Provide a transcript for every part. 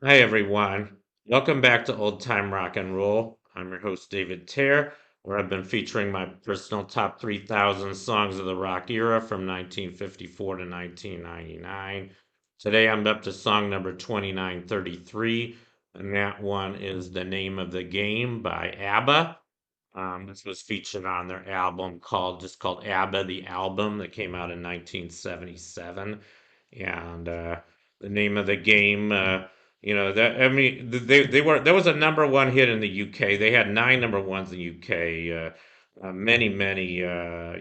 Hi, everyone. Welcome back to Old Time Rock and Roll. I'm your host, David Tare, where I've been featuring my personal top 3,000 songs of the rock era from 1954 to 1999. Today, I'm up to song number 2933, and that one is The Name of the Game by ABBA. This was featured on their album called ABBA the Album that came out in 1977, and the name of the game. That I mean they were that was a number one hit in the UK. They had nine number ones in the UK. Many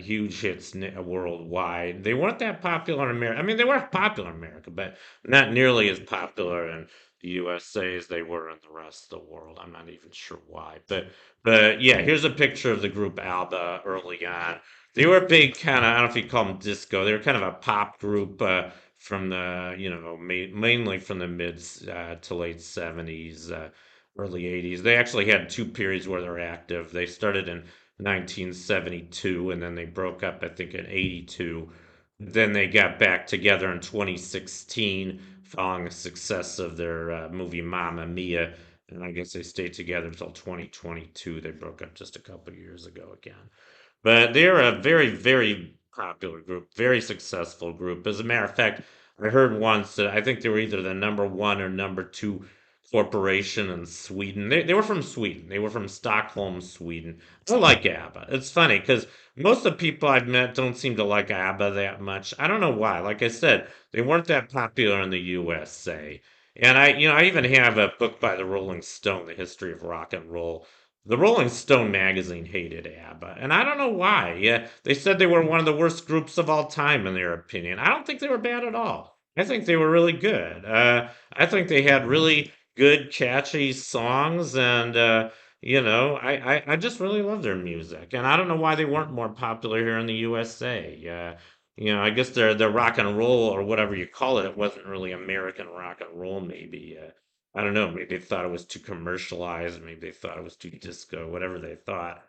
huge hits worldwide. They weren't that popular in America. I mean, they were popular in America, but not nearly as popular in the USA as they were in the rest of the world. I'm not even sure why, but yeah, here's a picture of the group ABBA early on. They were a big kind of, I don't know if you call them disco. They were kind of a pop group from mainly from the mid to late 70s, early 80s. They actually had two periods where they're active. They started in 1972 and then they broke up, I think, in 82. Then they got back together in 2016 following the success of their movie Mamma Mia, and I guess they stayed together until 2022. They broke up just a couple years ago again. But they're a very popular group, very successful group. As a matter of fact, I heard once that I think they were either the number one or number two corporation in Sweden. They were from Sweden. They were from Stockholm, Sweden. I like ABBA. It's funny because most of the people I've met don't seem to like ABBA that much. I don't know why. Like I said, they weren't that popular in the USA. And I even have a book by the Rolling Stone, The History of Rock and Roll. The Rolling Stone magazine hated ABBA, and I don't know why. Yeah, they said they were one of the worst groups of all time in their opinion. I don't think they were bad at all. I think they were really good. I think they had really good, catchy songs, and I just really love their music. And I don't know why they weren't more popular here in the USA. I guess their rock and roll or whatever you call it, it wasn't really American rock and roll, maybe. I don't know. Maybe they thought it was too commercialized. Maybe they thought it was too disco, whatever they thought.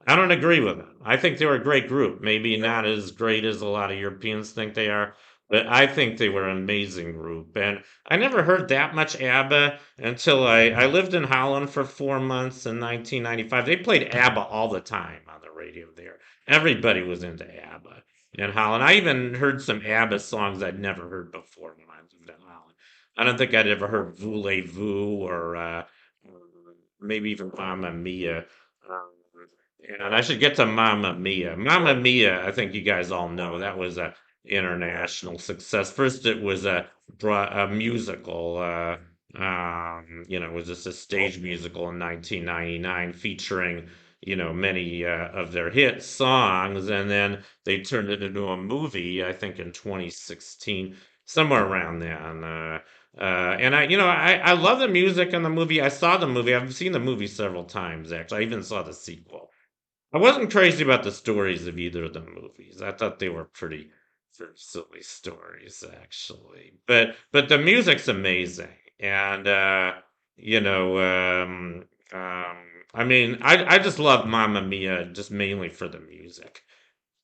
I don't agree with them. I think they were a great group. Maybe not as great as a lot of Europeans think they are, but I think they were an amazing group. And I never heard that much ABBA until I lived in Holland for 4 months in 1995. They played ABBA all the time on the radio there. Everybody was into ABBA in Holland. I even heard some ABBA songs I'd never heard before when I lived in Holland. I don't think I'd ever heard Voulez-Vous or maybe even Mamma Mia. Um, and I should get to Mamma Mia. Mamma Mia, I think you guys all know that was a international success. First, it was a musical. It was just a stage musical in 1999 featuring, many of their hit songs, and then they turned it into a movie, I think, in 2016, somewhere around then. And I love the music in the movie. I saw the movie. I've seen the movie several times, actually. I even saw the sequel. I wasn't crazy about the stories of either of the movies. I thought they were pretty silly stories, actually. But the music's amazing, and you know, um, I mean, I just love Mamma Mia just mainly for the music.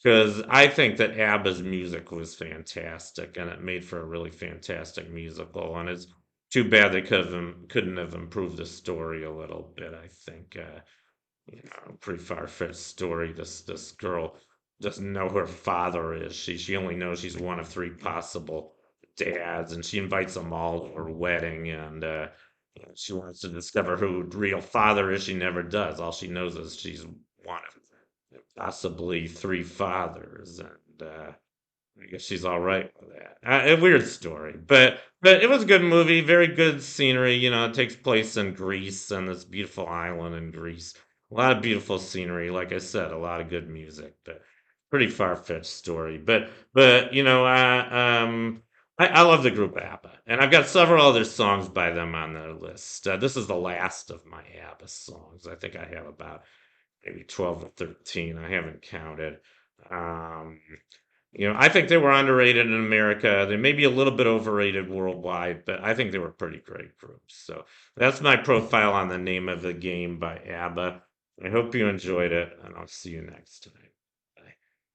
Because I think that ABBA's music was fantastic, and it made for a really fantastic musical. And it's too bad they couldn't have improved the story a little bit. I think, pretty far-fetched story. This girl doesn't know who her father is. She only knows she's one of three possible dads, and she invites them all to her wedding, and she wants to discover who her real father is. She never does. All she knows is she's one of possibly three fathers, and I guess she's all right with that. A weird story, but it was a good movie. Very good scenery. It takes place in Greece and this beautiful island in Greece. A lot of beautiful scenery. Like I said, a lot of good music, but pretty far-fetched story. But I love the group ABBA, and I've got several other songs by them on the list. This is the last of my ABBA songs. I think I have about maybe 12 or 13. I haven't counted. Um, I think they were underrated in America. They may be a little bit overrated worldwide, but I think they were pretty great groups. So that's my profile on the name of the game by ABBA. I hope you enjoyed it, and I'll see you next time.